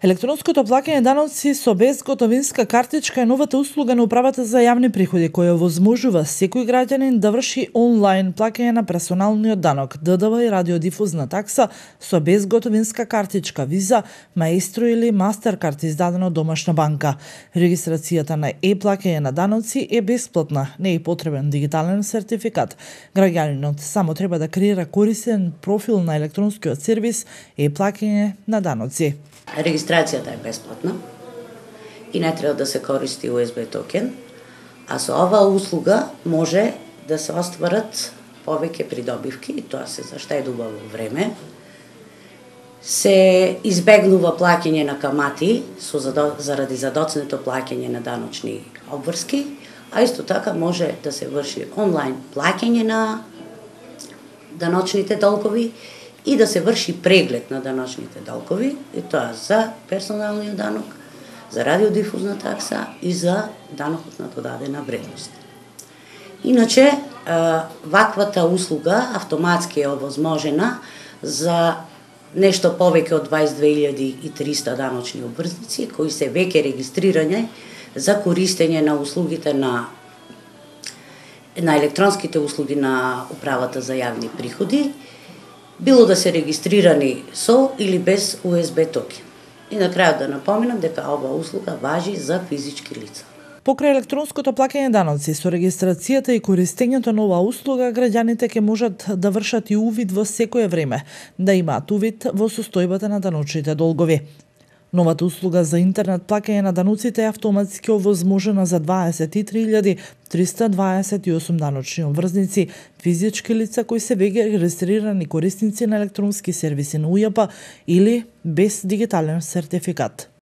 Електронското плаќање даноци со безготовинска картичка е новата услуга на Управата за јавни приходи, која возможува секој граѓанин да врши онлайн плаќање на персоналниот данок, ДДВ и радиодифузна такса со безготовинска картичка Виза, Маестро или Мастеркард издадена од домашна банка. Регистрацијата на плаќање на даноци е бесплатна, не е потребен дигитален сертификат. Граѓанинот само треба да креира користен профил на електронскиот сервис плаќање на даноци. Регистрацијата е бесплатна и не треба да се користи USB токен, а со оваа услуга може да се остварат повеќе придобивки и тоа се заштедува во време. Се избегнува плаќање на камати заради задоцнето плаќање на даночни обврски, а исто така може да се врши онлайн плаќање на даночните долгови и да се врши преглед на даночните долгови, и тоа за персоналниот данок, за радиодифузна такса и за данокот на додадена вредност. Иначе, ваквата услуга автоматски е овозможена за нешто повеќе од 22.300 даночни обврзници кои се веќе регистрирани за користење на услугите на електронските услуги на Управата за јавни приходи, било да се регистрирани со или без USB токен. И на крајот да напоменам дека оваа услуга важи за физички лица. Покрај електронското плаќање даноци, со регистрацијата и користењето на оваа услуга, граѓаните ќе можат да вршат и увид во секое време, да имаат увид во состојбата на даночните долгови. Новата услуга за интернет плаќање на даноците е автоматски овозможена за 23.328 даночни обврзници, физички лица кои се веќе регистрирани корисници на електронски сервиси на УЈП или без дигитален сертификат.